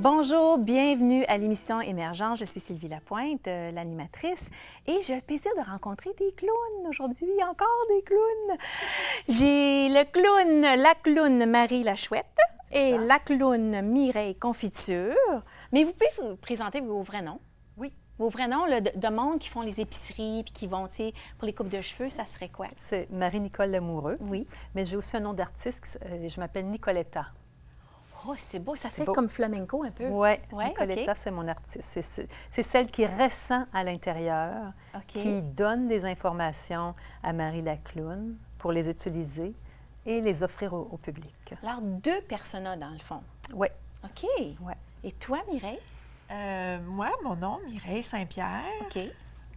Bonjour, bienvenue à l'émission Émergence. Je suis Sylvie Lapointe, l'animatrice, et j'ai le plaisir de rencontrer des clowns aujourd'hui, encore des clowns. J'ai la clown Marie la Chouette et la clown Mireille Confiture. Mais vous pouvez vous présenter vos vrais noms? Oui. Vos vrais noms, là, de monde qui font les épiceries puis qui vont, tu sais, pour les coupes de cheveux, ça serait quoi? C'est Marie-Nicole Lamoureux. Oui. Mais j'ai aussi un nom d'artiste, je m'appelle Nicoletta. Oh, c'est beau, ça fait beau. comme flamenco un peu. Oui, ouais, Nicoletta, c'est mon artiste. C'est celle qui ressent à l'intérieur, qui donne des informations à Marie la clown pour les utiliser et les offrir au public. Alors, deux personas, dans le fond. Oui. OK. Ouais. Et toi, Mireille? Moi, mon nom, Mireille Saint-Pierre. OK.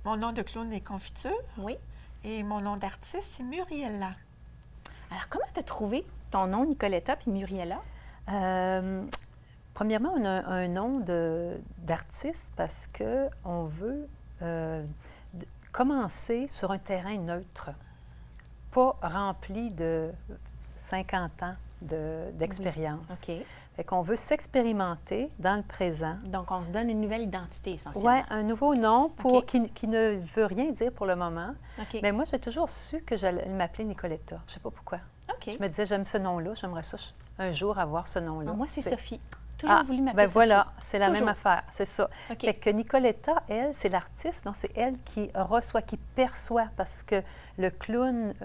Mon nom de clown est Confiture. Oui. Et mon nom d'artiste, c'est Muriella. Alors, comment tu as trouvé ton nom, Nicoletta, puis Muriella? Premièrement, on a un nom d'artiste parce qu'on veut commencer sur un terrain neutre, pas rempli de 50 ans d'expérience. Oui. OK. Fait qu'on veut s'expérimenter dans le présent. Donc, on se donne une nouvelle identité, essentiellement. Oui, un nouveau nom OK. qui ne veut rien dire pour le moment. OK. Mais moi, j'ai toujours su que j'allais m'appeler Nicoletta. Je ne sais pas pourquoi. OK. Je me disais, j'aime ce nom-là, j'aimerais ça un jour avoir ce nom-là. Ah, moi, c'est Sophie. Toujours voulu m'appeler Sophie. Voilà, c'est la Toujours. même affaire, c'est ça. OK. Fait que Nicoletta, elle, c'est l'artiste, donc c'est elle qui reçoit, qui perçoit, parce que le clown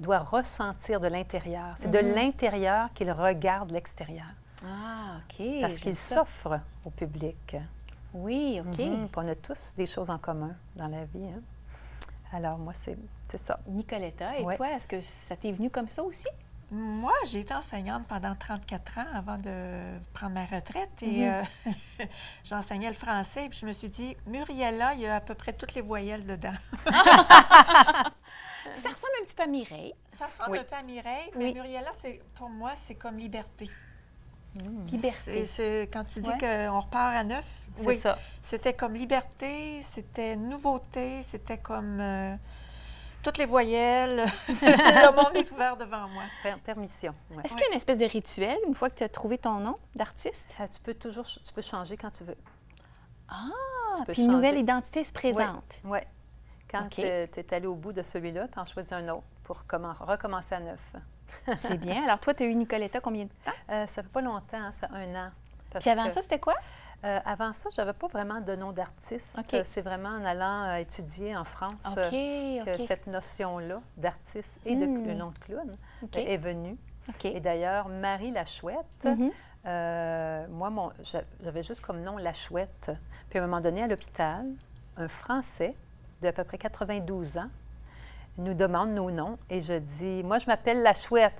doit ressentir de l'intérieur. C'est de l'intérieur qu'il regarde l'extérieur. Ah, OK. Parce qu'il s'offre au public. Oui, OK. Puis on a tous des choses en commun dans la vie. Hein? Alors, moi, c'est ça. Nicoletta, et Ouais. toi, est-ce que ça t'est venu comme ça aussi? Moi, j'ai été enseignante pendant 34 ans avant de prendre ma retraite. Et j'enseignais le français. Et puis je me suis dit, Muriella, il y a à peu près toutes les voyelles dedans. Ça ressemble un petit peu à Mireille. Ça ressemble un peu à Mireille. Mais Oui. Muriella, pour moi, c'est comme liberté. Liberté. C'est quand tu dis Ouais. qu'on repart à neuf. C'est ça. C'était comme liberté, c'était nouveauté, c'était comme toutes les voyelles. Le monde est ouvert devant moi. Permission. Ouais. Est-ce qu'il y a une espèce de rituel, une fois que tu as trouvé ton nom d'artiste? Tu peux changer quand tu veux. Ah, Tu peux puis une nouvelle changer. identité se présente. Oui. Quand OK. tu es allé au bout de celui-là, tu en choisis un autre pour recommencer à neuf. C'est bien. Alors, toi, tu as eu Nicoletta combien de temps? Ça fait pas longtemps, hein, ça fait 1 an. Parce Puis avant que, ça, c'était quoi? avant ça, j'avais pas vraiment de nom d'artiste. OK. C'est vraiment en allant étudier en France OK, que OK. cette notion-là d'artiste et de le nom de clown OK. est venue. OK. Et d'ailleurs, Marie la Chouette, moi, j'avais juste comme nom la Chouette. Puis à un moment donné, à l'hôpital, un Français d'à peu près 92 ans nous demande nos noms et je dis, moi, je m'appelle la Chouette.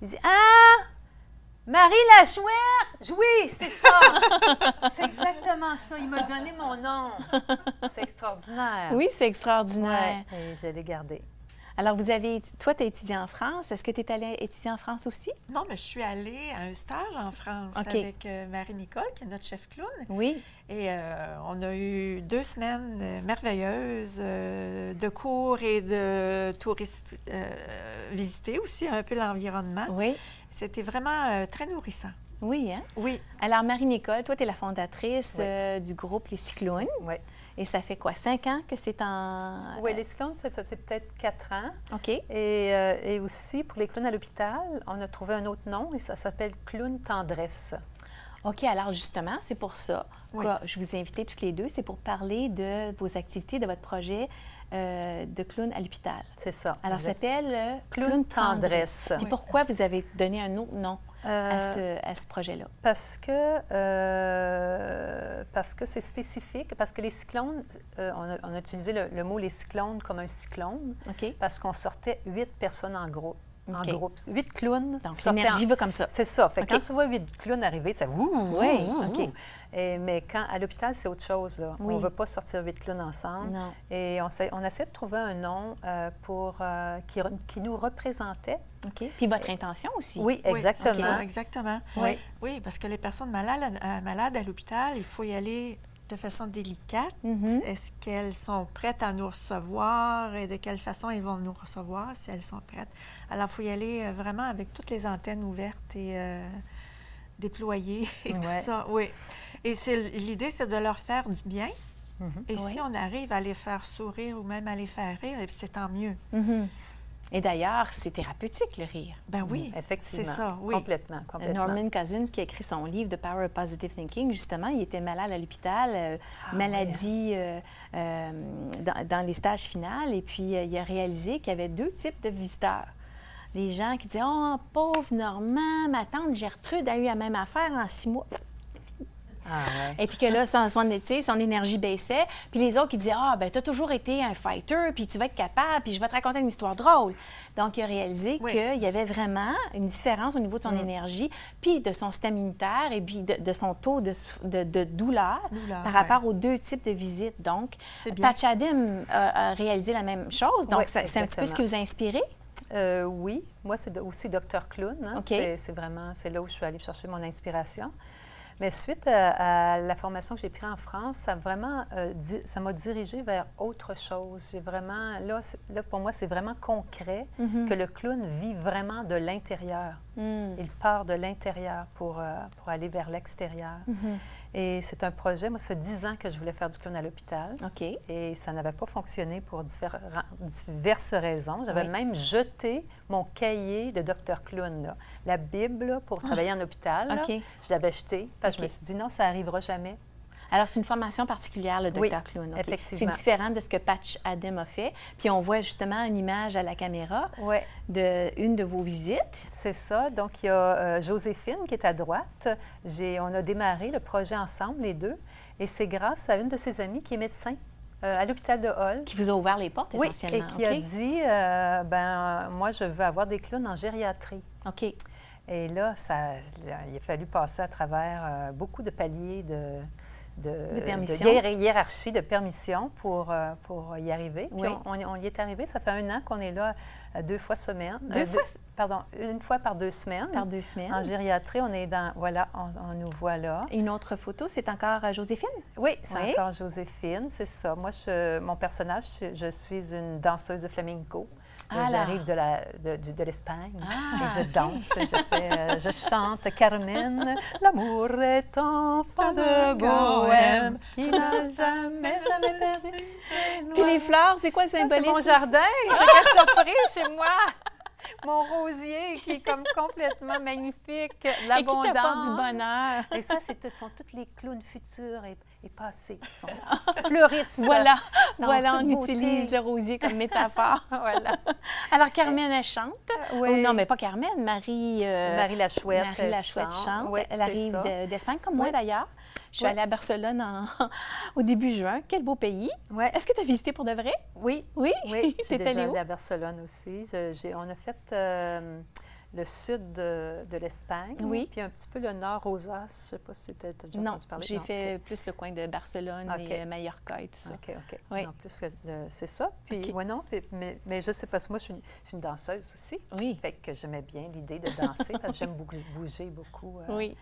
Il dit, ah! Marie la Chouette! Oui, c'est ça! C'est exactement ça. Il m'a donné mon nom. C'est extraordinaire. Oui, c'est extraordinaire. Ouais, et je l'ai gardé. Alors, toi, tu as étudié en France. Est-ce que tu es allée étudier en France aussi? Non, mais je suis allée à un stage en France OK. avec Marie-Nicole, qui est notre chef clown. Oui. Et on a eu 2 semaines merveilleuses de cours et de touristes visiter aussi un peu l'environnement. Oui. C'était vraiment très nourrissant. Oui, hein? Oui. Alors, Marie-Nicole, toi, tu es la fondatrice Oui. du groupe Les Cyclones. Oui. Et ça fait quoi? 5 ans que c'est en... Oui, les cyclones, c'est peut-être 4 ans. OK. Et aussi, pour les clowns à l'hôpital, on a trouvé un autre nom et ça s'appelle Clown Tendresse. OK, alors justement, c'est pour ça Oui. que je vous ai invité toutes les deux. C'est pour parler de vos activités, de votre projet de clown à l'hôpital. C'est ça. Alors, ça s'appelle Clown Tendresse. Puis Oui. pourquoi vous avez donné un autre nom à ce projet-là? Parce que c'est spécifique, parce que les cyclones, on a utilisé le mot les cyclones comme un cyclone, OK. parce qu'on sortait 8 personnes en groupe. En OK. groupe. 8 clowns. Donc, sortaient l'énergie va comme ça. C'est ça. Fait que OK. quand tu vois 8 clowns arriver, ça Oui, OK. Mais à l'hôpital, c'est autre chose. Là. Oui. On ne veut pas sortir 8 clowns ensemble. Non. Et on essaie de trouver un nom qui nous représentait. OK. Puis votre intention aussi. Oui, exactement. OK, exactement. Oui. Oui, parce que les personnes malades à l'hôpital, il faut y aller de façon délicate. Mhm. Est-ce qu'elles sont prêtes à nous recevoir et de quelle façon elles vont nous recevoir si elles sont prêtes? Alors, il faut y aller vraiment avec toutes les antennes ouvertes et déployer et tout Ouais. ça. Oui. Et l'idée, c'est de leur faire du bien. Et Oui. si on arrive à les faire sourire ou même à les faire rire, c'est tant mieux. Et d'ailleurs, c'est thérapeutique, le rire. Ben oui, Effectivement. c'est ça, oui. Complètement. Norman Cousins, qui a écrit son livre The Power of Positive Thinking, justement, il était malade à l'hôpital, maladie dans les stages finaux, et puis il a réalisé qu'il y avait 2 types de visiteurs. Les gens qui disaient « Oh, pauvre Normand, ma tante Gertrude a eu la même affaire en 6 mois. » Et puis que là, son énergie baissait. Puis les autres qui disaient « Ah, ben, tu as toujours été un fighter, puis tu vas être capable, puis je vais te raconter une histoire drôle. » Donc, il a réalisé qu'il y avait vraiment une différence au niveau de son énergie, puis de son système immunitaire, et puis de son taux de douleur par rapport aux 2 types de visites. Donc, Patch Adams a réalisé la même chose. Donc, c'est un petit peu ce qui vous a inspiré? Oui. Moi, c'est aussi Dr. Clown. Hein? OK. C'est là où je suis allée chercher mon inspiration. Mais suite à la formation que j'ai prise en France, ça m'a dirigée vers autre chose. J'ai vraiment, là, pour moi, c'est vraiment concret que le clown vit vraiment de l'intérieur. Il part de l'intérieur pour aller vers l'extérieur. Et c'est un projet, moi, ça fait 10 ans que je voulais faire du clown à l'hôpital. OK. Et ça n'avait pas fonctionné pour diverses raisons. J'avais même jeté mon cahier de Dr. Clown, là. La Bible là, pour travailler en hôpital. Là, je l'avais jeté parce que je me suis dit non, ça n'arrivera jamais. Alors, c'est une formation particulière, le Dr. Clown. Okay. Effectivement. C'est différent de ce que Patch Adams a fait. Puis, on voit justement une image à la caméra d'une de vos visites. C'est ça. Donc, il y a Joséphine qui est à droite. On a démarré le projet ensemble, les deux. Et c'est grâce à une de ses amies qui est médecin à l'hôpital de Hull. Qui vous a ouvert les portes, essentiellement. Et qui a dit, moi, je veux avoir des clowns en gériatrie. OK. Et là, il a fallu passer à travers beaucoup de paliers de hiérarchie, de permission pour y arriver. Puis on y est arrivé. Ça fait 1 an qu'on est là 2 fois semaine. Une fois par 2 semaines. Par 2 semaines. En gériatrie, on est dans... Voilà, on nous voit là. Une autre photo, c'est encore Joséphine? Oui, c'est encore Joséphine, c'est ça. Moi, mon personnage, je suis une danseuse de flamenco. J'arrive de l'Espagne et je danse, je chante Carmen. L'amour est enfant de bohème qui n'a jamais perdu. Puis les fleurs, c'est quoi le symbolisme? C'est mon jardin, c'est quelle surprise chez moi! Mon rosier qui est comme complètement magnifique, l'abondance. Et qui t'apporte du bonheur. Et ça, ce sont tous les clowns futurs et passés qui sont là. Fleurissent. Voilà, on utilise le rosier comme métaphore. Voilà. Alors, Carmen, elle chante. Oui. Oh, non, mais pas Carmen, Marie la Chouette. Marie la Chouette chante. Oui, elle arrive d'Espagne, comme moi d'ailleurs. Je suis allée à Barcelone au début juin. Quel beau pays. Ouais. Est-ce que tu as visité pour de vrai? Oui. Oui? J'étais déjà allée à Barcelone aussi. On a fait le sud de l'Espagne, puis un petit peu le nord, Rosas. Je ne sais pas si tu as déjà entendu parler. J'ai fait plus le coin de Barcelone et Mallorca et tout ça. OK. Oui. Non, plus que c'est ça. Puis, mais je sais pas, moi, je suis une danseuse aussi. Oui. Fait que j'aimais bien l'idée de danser parce que j'aime bouger beaucoup. Oui.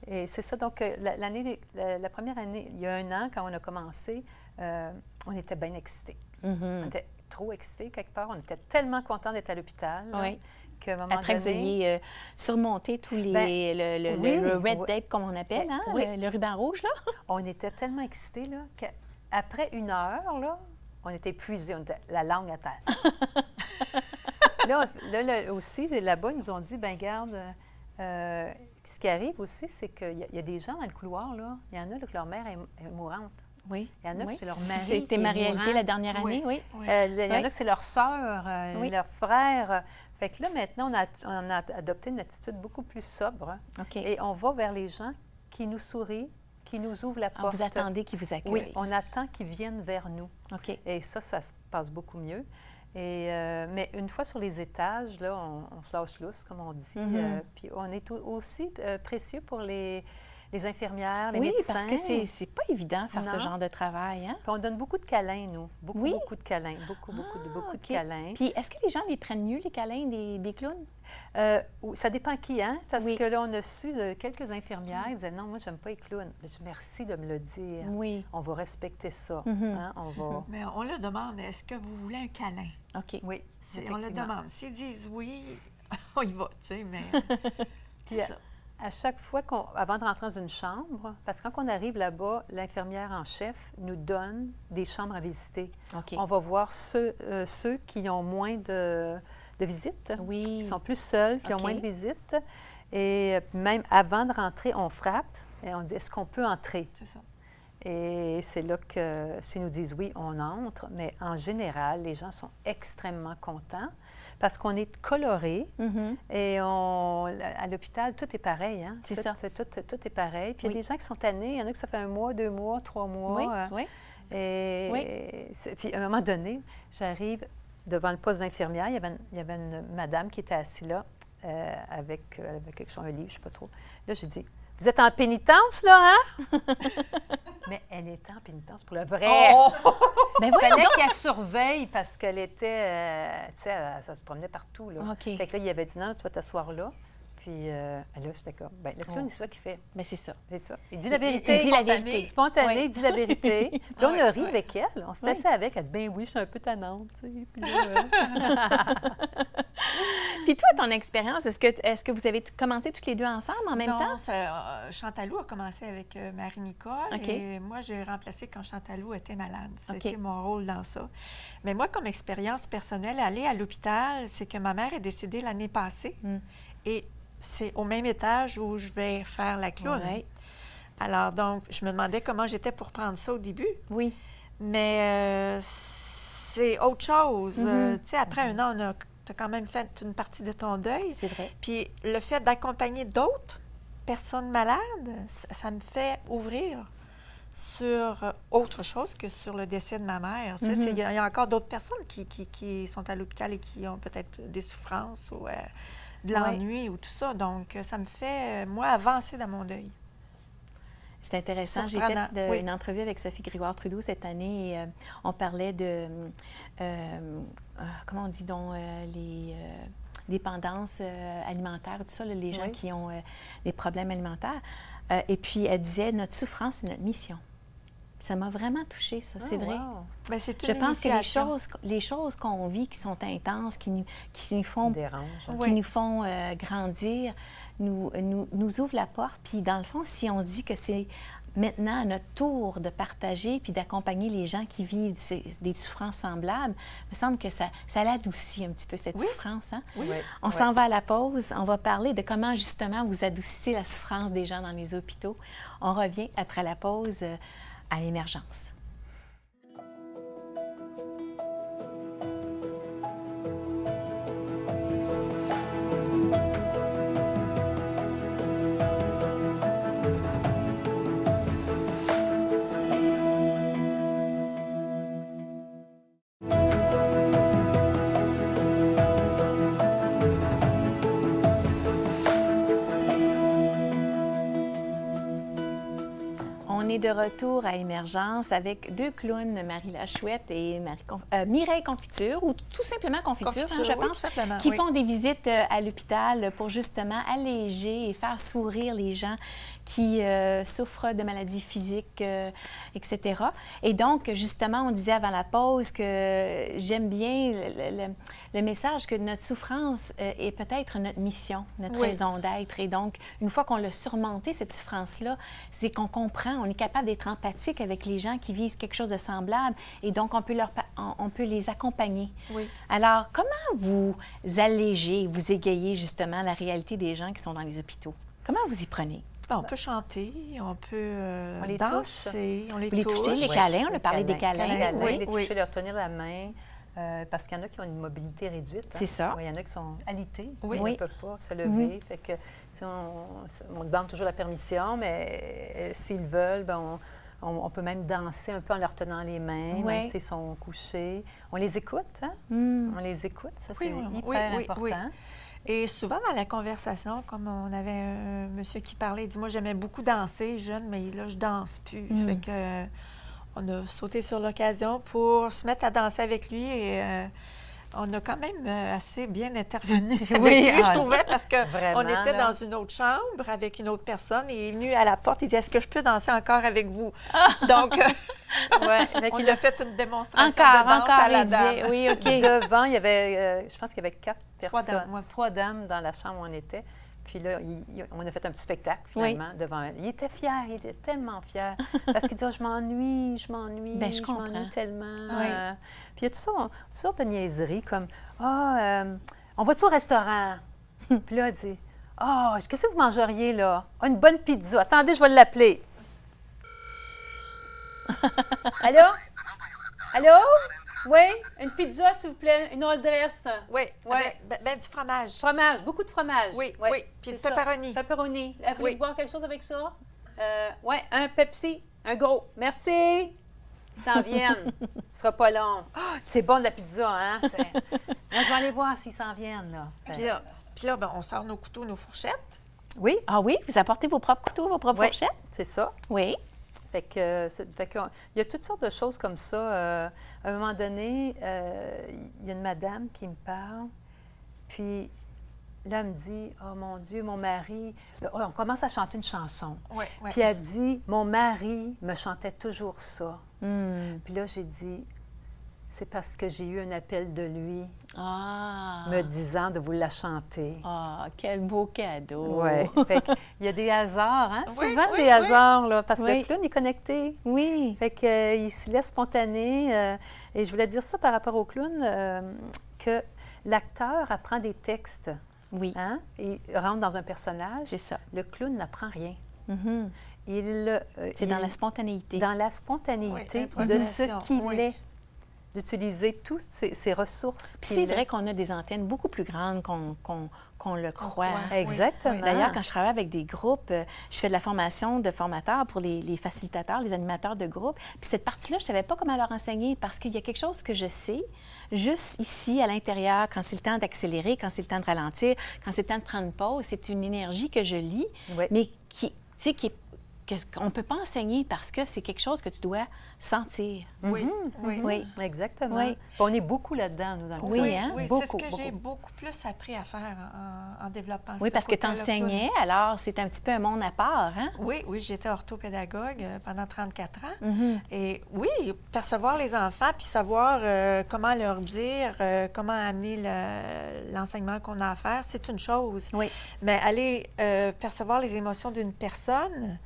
Et c'est ça. Donc, la première année, il y a 1 an, quand on a commencé, on était bien excités. On était trop excités, quelque part. On était tellement contents d'être à l'hôpital. Oui. Qu'à un moment après que vous ayez surmonté tous les... le red tape, comme on appelle, hein? Le ruban rouge, là. On était tellement excités, là, qu'après 1 heure, là, on était épuisés. On était la langue à terre. là aussi, là-bas, ils nous ont dit, bien, garde... ce qui arrive aussi, c'est qu'il y a des gens dans le couloir, là, il y en a là, que leur mère est mourante. Oui. Il y en a que c'est leur mari. C'était ma réalité la dernière année, oui. Il y en a que c'est leur sœur, leur frère. Fait que là, maintenant, on a adopté une attitude beaucoup plus sobre. OK. Et on va vers les gens qui nous sourient, qui nous ouvrent la porte. Vous attendez qu'ils vous accueillent. Oui, on attend qu'ils viennent vers nous. OK. Et ça se passe beaucoup mieux. Mais une fois sur les étages, là, on se lâche lousse, comme on dit. Puis on est aussi précieux pour les infirmières, les médecins. Oui, parce que c'est pas évident de faire ce genre de travail. Hein? Puis on donne beaucoup de câlins, nous. Beaucoup de câlins. Beaucoup de câlins. Puis est-ce que les gens les prennent mieux, les câlins des clowns? Ça dépend qui, hein? Parce que là, on a su de quelques infirmières qui disaient « Non, moi, j'aime pas les clowns. » Merci de me le dire. Oui. On va respecter ça. Hein? On va... Mais on leur demande, est-ce que vous voulez un câlin? OK. Oui, on leur demande. S'ils disent oui, on y va, tu sais, mais... Puis À chaque fois avant de rentrer dans une chambre, parce que quand on arrive là-bas, l'infirmière en chef nous donne des chambres à visiter. OK. On va voir ceux qui ont moins de visites, Oui. qui sont plus seuls, qui ont OK. moins de visites. Et même avant de rentrer, on frappe et on dit, est-ce qu'on peut entrer? C'est ça. Et c'est là que s'ils nous disent oui, on entre. Mais en général, les gens sont extrêmement contents parce qu'on est coloré Mhm. et à l'hôpital, tout est pareil. Hein? C'est ça. Tout est pareil. Puis il y a des gens qui sont tannés. Il y en a que ça fait 1 mois, 2 mois, 3 mois. Oui, oui. Puis à un moment donné, j'arrive devant le poste d'infirmière. Il y avait une madame qui était assise là avec quelque chose, un livre, je ne sais pas trop. Là, j'ai dit, vous êtes en pénitence, là, hein? Mais elle était en pénitence pour le vrai. Oh! Ben Il voyons fallait donc. qu'elle surveille parce qu'elle était, tu sais, ça se promenait partout, là. OK. Fait que là, il avait dit, non, tu vas t'asseoir là. Puis là, c'était comme, bien, le clown, c'est ça qu'il fait. Ben c'est ça. C'est ça. Il dit la vérité. Il dit la spontané. vérité. Spontané, Oui. il dit la vérité. Puis là, on a ri Ouais. avec elle. On s'est Oui. assis avec. Elle dit, ben oui, je suis un peu tannante, tu sais. Puis là, Puis toi, ton expérience, est-ce que vous avez commencé toutes les deux ensemble en même temps? Non, Chantalou a commencé avec Marie-Nicole OK. et moi, j'ai remplacé quand Chantalou était malade. C'était OK. mon rôle dans ça. Mais moi, comme expérience personnelle, aller à l'hôpital, c'est que ma mère est décédée l'année passée et c'est au même étage où je vais faire la clown. Oui. Alors, donc, je me demandais comment j'étais pour prendre ça au début. Oui. Mais c'est autre chose. Tu sais, après 1 an, tu as quand même fait une partie de ton deuil. C'est vrai. Puis le fait d'accompagner d'autres personnes malades, ça me fait ouvrir sur autre chose que sur le décès de ma mère. Tu sais, il y a encore d'autres personnes qui sont à l'hôpital et qui ont peut-être des souffrances ou de l'ennui ou tout ça. Donc, ça me fait, moi, avancer dans mon deuil. C'est intéressant. J'ai Surprenant. fait Oui. une entrevue avec Sophie Grégoire-Trudeau cette année et on parlait de, comment on dit donc, les dépendances alimentaires, tout ça, là, les gens Oui. qui ont des problèmes alimentaires. Et puis, elle disait, notre souffrance, c'est notre mission. Ça m'a vraiment touchée, ça, c'est vrai. wow. Bien, c'est Je une pense que initiation. les choses qu'on vit qui sont intenses, qui nous font Dérange. qui Oui. nous font grandir, nous ouvrent la porte. Puis dans le fond, si on se dit que c'est maintenant à notre tour de partager puis d'accompagner les gens qui vivent des souffrances semblables, il me semble que ça l'adoucit un petit peu, cette Oui. souffrance. Hein? Oui. On s'en va à la pause. On va parler de comment justement vous adoucissez la souffrance des gens dans les hôpitaux. On revient après la pause à Émergence. On est de retour à Émergence avec deux clowns, Marie Lachouette et Mireille Confiture, ou tout simplement Confiture, hein, je oui, pense, tout simplement, qui oui. font des visites à l'hôpital pour justement alléger et faire sourire les gens qui souffrent de maladies physiques, etc. Et donc, justement, on disait avant la pause que j'aime bien le message que notre souffrance est peut-être notre mission, notre Oui. raison d'être. Et donc, une fois qu'on l'a surmontée, cette souffrance-là, c'est qu'on comprend, on est capable d'être empathique avec les gens qui vivent quelque chose de semblable et donc on peut les accompagner. Oui. Alors, comment vous allégez, vous égayez justement la réalité des gens qui sont dans les hôpitaux? Comment vous y prenez? On peut chanter, on peut On les danser, on les Vous les touche. touchez, les câlins, on a parlé des câlins. Oui, Les oui. toucher, leur tenir la main. Parce qu'il y en a qui ont une mobilité réduite. C'est ça. Il y en a qui sont alités, Oui. qui Oui. ne peuvent pas se lever. Fait que, tu sais, on demande toujours la permission, mais s'ils veulent, ben, on peut même danser un peu en leur tenant les mains, Oui. même s'ils sont couchés. On les écoute, hein? Hmm. On les écoute, ça Oui, c'est oui, hyper oui, important. oui. Et souvent dans la conversation, comme on avait un monsieur qui parlait, il dit, moi j'aimais beaucoup danser jeune, mais là je danse plus. Fait que on a sauté sur l'occasion pour se mettre à danser avec lui et on a quand même assez bien intervenu avec lui, je trouvais, parce qu'on Vraiment, était là. dans une autre chambre avec une autre personne et il est venu à la porte, il dit, est-ce que je peux danser encore avec vous? Donc, Ouais, fait on qu'il a fait une démonstration Encore, de danse encore, à la il dame. disait, oui, OK. Devant, il y avait, je pense qu'il y avait 4 Trois personnes, dames, ouais. 3 dames dans la chambre où on était. Puis là, on a fait un petit spectacle, finalement, devant elle. Il était fier, il était tellement fier. Parce qu'il dit, je m'ennuie, Bien, je comprends. m'ennuie tellement. Oui. Puis il y a toutes sortes de niaiseries, comme, on va-tu au restaurant? Puis là, elle dit, qu'est-ce que vous mangeriez, là? Une bonne pizza. Attendez, je vais l'appeler. Allô? Allô? Oui, une pizza, s'il vous plaît, une all dress. Oui, Ouais. ben du fromage. Fromage, beaucoup de fromage. Oui, Ouais, oui. Puis c'est du pepperoni. ça. Pepperoni. Voulez-vous Oui. boire quelque chose avec ça? Oui, un Pepsi, un gros. Merci. Ils s'en viennent. Ce sera pas long. C'est bon de la pizza, hein? Là, je vais aller voir s'ils s'en viennent, là. Puis là, ben, on sort nos couteaux, nos fourchettes. Oui, Ah oui, vous apportez vos propres couteaux, vos propres Oui. fourchettes? c'est ça. Oui. Fait que il y a toutes sortes de choses comme ça. À un moment donné, il y a une madame qui me parle, puis là, elle me dit, « Oh mon Dieu, mon mari... » On commence à chanter une chanson. Oui, oui. Puis elle dit, « Mon mari me chantait toujours ça. Hmm. Puis là, j'ai dit, « C'est parce que j'ai eu un appel de lui Ah. me disant de vous la chanter. » Ah, quel beau cadeau. Oui. Fait qu'il y a des hasards, hein? Oui, Souvent oui, des oui. hasards, là, parce Oui. que le clown est connecté. Oui. Fait qu'il se laisse spontané. Et je voulais dire ça par rapport au clown, que l'acteur apprend des textes, Oui. hein? Il rentre dans un personnage. C'est ça. Le clown n'apprend rien. Mhm. C'est dans la spontanéité. Dans la spontanéité Oui, de ce l'improvisation, qu'il oui. est, d'utiliser toutes ses ressources. Puis c'est vrai qu'on a des antennes beaucoup plus grandes qu'on le croit. croit. Exactement. Oui. D'ailleurs, quand je travaille avec des groupes, je fais de la formation de formateurs pour les facilitateurs, les animateurs de groupe. Puis cette partie-là, je ne savais pas comment leur enseigner parce qu'il y a quelque chose que je sais juste ici, à l'intérieur, quand c'est le temps d'accélérer, quand c'est le temps de ralentir, quand c'est le temps de prendre une pause. C'est une énergie que je lis, Oui. mais qu'on ne peut pas enseigner parce que c'est quelque chose que tu dois sentir. Oui, oui. Oui. Exactement. Oui. Puis on est beaucoup là-dedans, nous, dans le Oui, clown. hein? Oui, Beaucoup, c'est ce que j'ai beaucoup. beaucoup plus appris à faire en développant Oui, ce parce que tu côté-là, enseignais, alors c'est un petit peu un monde à part, hein? Oui, oui, j'étais orthopédagogue pendant 34 ans. Mhm. Et oui, percevoir les enfants, puis savoir comment leur dire, comment amener l'enseignement qu'on a à faire, c'est une chose. Oui. Mais aller percevoir les émotions d'une personne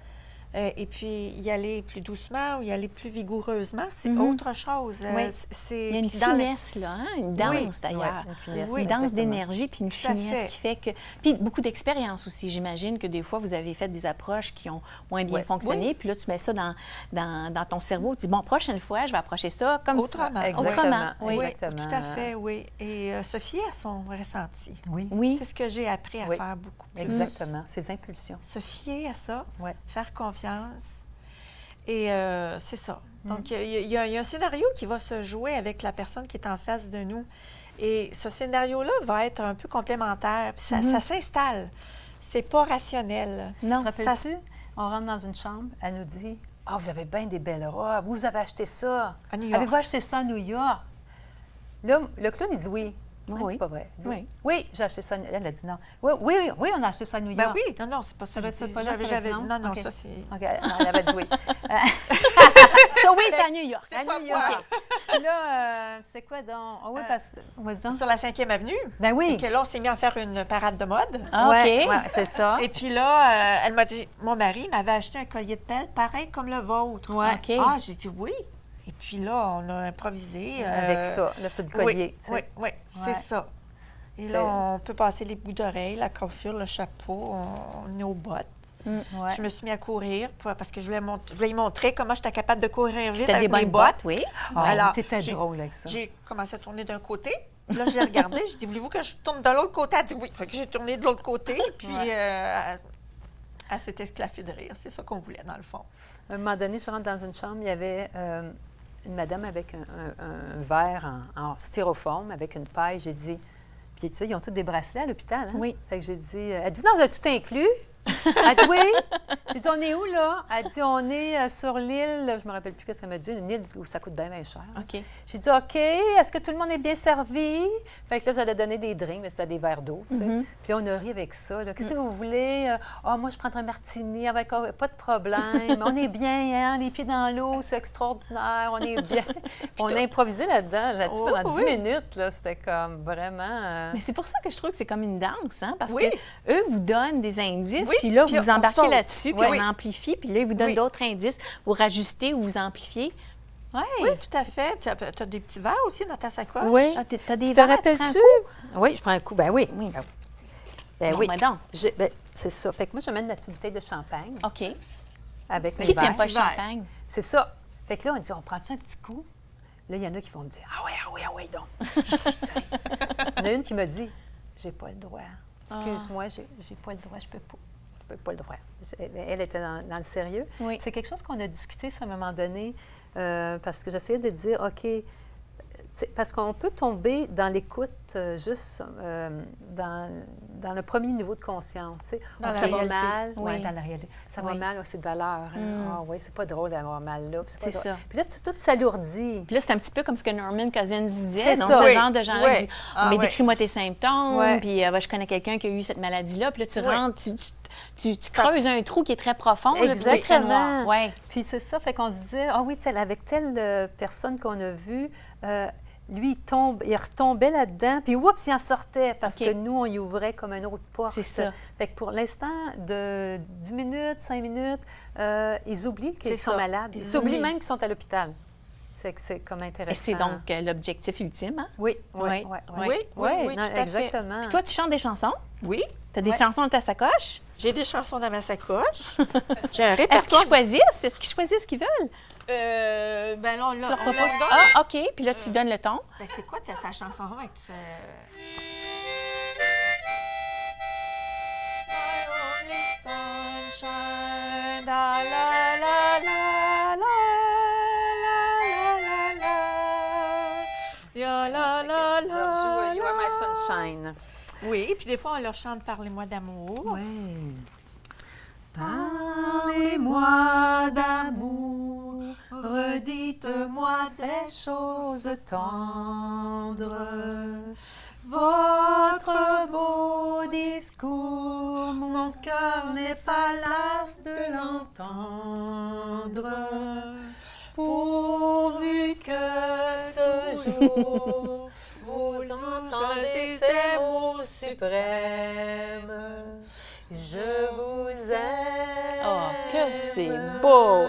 et puis y aller plus doucement ou y aller plus vigoureusement, c'est autre chose. Oui. C'est, Il y a une puis dans le- finesse, là, hein? Une danse, Oui. d'ailleurs. Ouais, une finesse, Oui. Une danse exactement. d'énergie, puis une Tout à finesse fait. qui fait que... Puis beaucoup d'expérience aussi. J'imagine que des fois, vous avez fait des approches qui ont moins bien Ouais. fonctionné, puis là, tu mets ça dans ton cerveau. Tu dis, bon, prochaine fois, je vais approcher ça comme Autrement. ça. Exactement. Autrement, oui. Oui, Exactement. tout à fait, oui. Et se fier à son ressenti. Oui. Oui. C'est ce que j'ai appris à Oui. faire beaucoup plus. Exactement. Ses impulsions. Se fier à ça, Ouais. faire confiance. Et c'est ça. Donc, il y a un scénario qui va se jouer avec la personne qui est en face de nous. Et ce scénario-là va être un peu complémentaire. Puis ça s'installe. C'est pas rationnel. Non, Te rappelles-tu? On rentre dans une chambre, elle nous dit, « Ah, vous avez bien des belles robes. Vous avez acheté ça. À New York. Avez-vous acheté ça à New York? » Là, le clown, il dit oui. Oui. C'est pas vrai. Il dit, Oui. Oui, j'ai acheté ça. Elle a dit non. Oui, on a acheté ça à New York. Ben oui, non, c'est pas ça. Ça va que être je ça, dis. pas là, t'avais dit non? Non, OK. ça, c'est... OK, non, elle avait dit oui. Ça, oui, c'est à New York. C'est À pas New moi. York. Puis là, c'est quoi donc? Ah oui, parce que... Vas-y donc. Sur la 5e avenue. Ben oui. Et que là, on s'est mis à faire une parade de mode. Ah, Ouais, OK. ouais, c'est ça. Et puis là, elle m'a dit, mon mari m'avait acheté un collier de perles pareil comme le vôtre. Ouais. OK. Ah, j'ai dit oui. Et puis là, on a improvisé. Avec ça, là, sur le collier. Oui, tu sais. oui, c'est Ouais. ça. Et C'est- là, on peut passer les bouts d'oreilles, la coiffure, le chapeau, on est aux bottes. Ouais. Je me suis mis à courir parce que je voulais lui montrer comment j'étais capable de courir vite C'était des avec mes bonnes bottes. bottes, oui. Ah, Alors, t'étais j'ai- drôle avec ça. J'ai commencé à tourner d'un côté. Puis là, je l'ai regardé. J'ai dit, voulez-vous que je tourne de l'autre côté? Elle dit oui. Fait que j'ai tourné de l'autre côté. Puis elle s'est esclaffée de rire. C'est ça qu'on voulait, dans le fond. À un moment donné, je rentre dans une chambre, il y avait une madame avec un verre en styrofoam, avec une paille. J'ai dit, puis tu sais, ils ont tous des bracelets à l'hôpital, hein? Oui. Fait que j'ai dit, êtes-vous dans un tout inclus? Elle dit oui. J'ai dit, on est où, là? Elle dit, on est sur l'île, je me rappelle plus ce qu'elle m'a dit, une île où ça coûte bien cher. OK. J'ai dit, OK, est-ce que tout le monde est bien servi? Fait que là, j'allais donner des drinks, mais c'était des verres d'eau, tu sais. Puis on a ri avec ça. là. Qu'est-ce que vous voulez? Ah, moi, je prendrais un martini avec pas de problème. On est bien, hein? Les pieds dans l'eau, c'est extraordinaire, on est bien. On a improvisé là-dessus pendant 10 minutes, là. C'était comme vraiment... Mais c'est pour ça que je trouve que c'est comme une danse, hein? Parce Oui. que eux vous donnent des indices, Oui, puis là, puis vous on embarquez saute. là-dessus, puis Oui. on amplifie, puis là, ils vous donnent Oui. d'autres indices pour ajuster ou vous amplifier. Ouais. Oui, tout à fait. Tu as des petits verres aussi dans ta sacoche? Oui. Ah, t'as des Te verres, tu prends un rappelles-tu? coup? Oui, je prends un coup. Ben oui. Oui. Ben Bon, oui. ben donc. Ben, c'est ça. Fait que moi, je mène ma petite bouteille de champagne OK. avec mes Qui verres. n'aime pas le Petit verre. champagne? C'est ça. Fait que là, on dit, on prend-tu un petit coup? Là, il y en a qui vont me dire, ah ouais, donc. Il y en a une qui me dit, j'ai pas le droit. Excuse-moi, j'ai pas le droit, je peux pas le droit. Elle était dans le sérieux. Oui. C'est quelque chose qu'on a discuté à un moment donné, parce que j'essayais de dire, OK, parce qu'on peut tomber dans l'écoute juste dans le premier niveau de conscience. Tu sais. Dans la ça va réalité. mal. Oui. Ouais, dans la réalité. Ça va Oui. mal, c'est de valeur. Hein? Ah oui, c'est pas drôle d'avoir mal là. puis C'est pas ça. drôle. Puis là, tout s'alourdit. Puis là, c'est un petit peu comme ce que Norman Cousins disait, C'est dans ça. ce Oui. genre de gens-là Oui. qui dit Ah, mais oui. décris-moi tes symptômes, Ouais. puis je connais quelqu'un qui a eu cette maladie-là, puis là, tu Oui. rentres, tu creuses un trou qui est très profond, là, puis c'est très noir. Exactement. Ouais. Puis c'est ça, fait qu'on se disait, ah oui, avec telle personne qu'on a vue, lui, il retombait là-dedans, puis oups, il en sortait, parce OK. que nous, on y ouvrait comme une autre porte. C'est ça. Fait que pour l'instant, de 10 minutes, 5 minutes, ils oublient qu'ils C'est sont ça. malades. Ils Ils s'oublient oublient. même qu'ils sont à l'hôpital. C'est comme Et intéressant. c'est donc l'objectif ultime, hein? Oui, Oui. Oui, non, tout à fait. exactement. Puis toi, tu chantes des chansons? Oui. Tu as des Ouais. chansons dans ta sacoche? J'ai des chansons dans ma sacoche. J'ai un Est-ce qu'ils répertoire. choisissent? Est-ce qu'ils choisissent ce qu'ils veulent? Ben là, on Tu l'a- leur on proposes? leur donne. Ah, OK. Puis là, tu donnes le ton. Ben, c'est quoi sa chanson avec... My only sunshine, la la la la la la la la ya la la la You are my la. sunshine. Oui, puis des fois, on leur chante « Parlez-moi d'amour ». Oui. Parlez-moi d'amour, redites-moi ces choses tendres. Votre beau discours, mon cœur n'est pas las de l'entendre. Pourvu que ce jour, vous entendez ces mots suprêmes. Je vous aime. Oh, que c'est beau!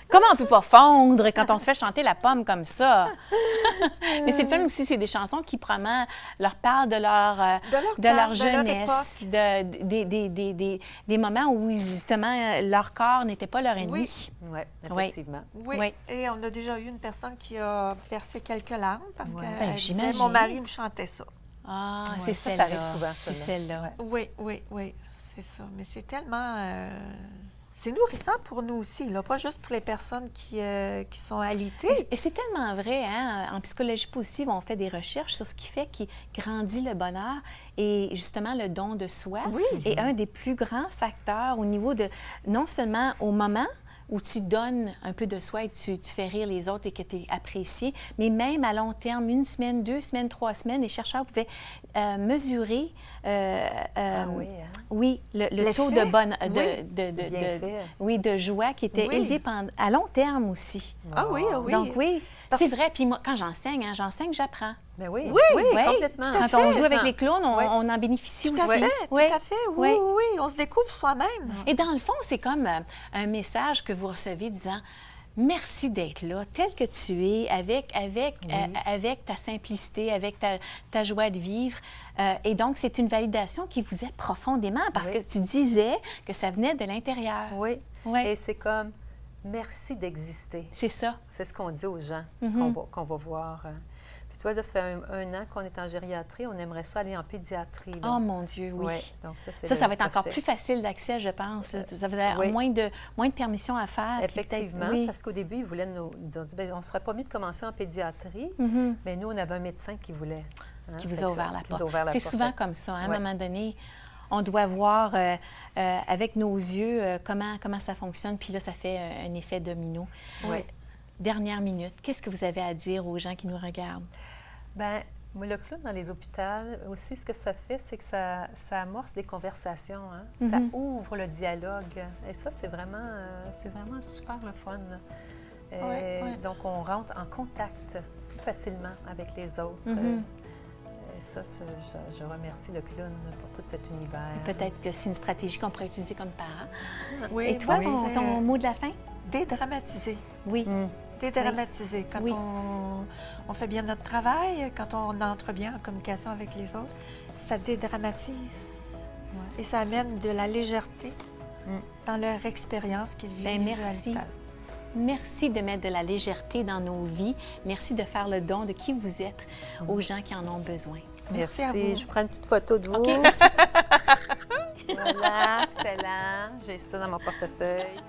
Comment on peut pas fondre quand on se fait chanter la pomme comme ça? Mais c'est le fun aussi, c'est des chansons qui, probablement, leur parlent de leur temps, jeunesse, des moments où, justement, leur corps n'était pas leur ennemi. Oui, Oui. effectivement. Oui. Oui. Et on a déjà eu une personne qui a versé quelques larmes parce Ouais. qu'elle Ben, disait j'imagine. « Mon mari me chantait ça Ah, Ouais, c'est ça celle-là. arrive souvent, C'est celle-là. celle-là. ». Oui, c'est ça. Mais c'est tellement... c'est nourrissant pour nous aussi, là, pas juste pour les personnes qui sont alitées. Et c'est tellement vrai, hein? En psychologie positive, on fait des recherches sur ce qui fait qui grandit le bonheur et justement le don de soi Oui. est un des plus grands facteurs au niveau de, non seulement au moment où tu donnes un peu de soi et tu fais rire les autres et que tu es apprécié, mais même à long terme, 1 semaine, 2 semaines, 3 semaines, les chercheurs pouvaient mesurer oui, hein? oui, le L'effet. taux de bonne, Oui. Bienfait. oui, de joie qui était Oui. élevé à long terme aussi. Ah oui, ah oui. Donc oui, c'est vrai. Puis moi, quand j'enseigne, j'apprends. Ben oui, Oui, Oui, complètement. tout à Quand on fait. joue avec les clowns, Oui. on en bénéficie Tout à aussi. fait, Oui. tout à fait. Oui, Oui. oui, oui. On se découvre soi-même. Et dans le fond, c'est comme un message que vous recevez disant merci d'être là, tel que tu es, avec ta simplicité, avec ta joie de vivre. Et donc, c'est une validation qui vous aide profondément parce Oui. que tu disais que ça venait de l'intérieur. Oui. Oui. Et c'est comme merci d'exister. C'est ça. C'est ce qu'on dit aux gens Mhm. qu'on va voir. Puis tu vois, là, ça fait un an qu'on est en gériatrie. On aimerait ça aller en pédiatrie. là. Oh mon Dieu, oui. Ouais, donc c'est Ça le va être encore projet. plus facile d'accès, je pense. Ça va avoir Oui. moins de permissions à faire. puis peut-être- Effectivement, oui. parce qu'au début, ils voulaient nous ont dit, bien, on ne serait pas mieux de commencer en pédiatrie, Mhm. mais nous, on avait un médecin qui voulait. hein, Qui vous fait a que ouvert ça- la qui nous a porte. ouvert la C'est porte. souvent comme ça. Hein, à un Ouais. moment donné, on doit voir avec nos yeux comment ça fonctionne, puis là, ça fait un effet domino. Oui. Dernière minute, qu'est-ce que vous avez à dire aux gens qui nous regardent? Bien, moi, le clown dans les hôpitaux, aussi, ce que ça fait, c'est que ça amorce des conversations, hein? Ça ouvre le dialogue. Et ça, c'est vraiment super le fun. Donc, on rentre en contact plus facilement avec les autres. Et ça, je remercie le clown pour tout cet univers. Peut-être que c'est une stratégie qu'on pourrait utiliser comme parent. Oui, Et toi, moi, ton mot de la fin? Dédramatiser. Oui. Dédramatiser. Quand Oui. on fait bien notre travail, quand on entre bien en communication avec les autres, ça dédramatise. Et ça amène de la légèreté dans leur expérience qu'ils vivent. Bien, merci. Merci de mettre de la légèreté dans nos vies. Merci de faire le don de qui vous êtes aux gens qui en ont besoin. Merci à vous. Je prends une petite photo de vous. OK. Voilà, excellent. J'ai ça dans mon portefeuille.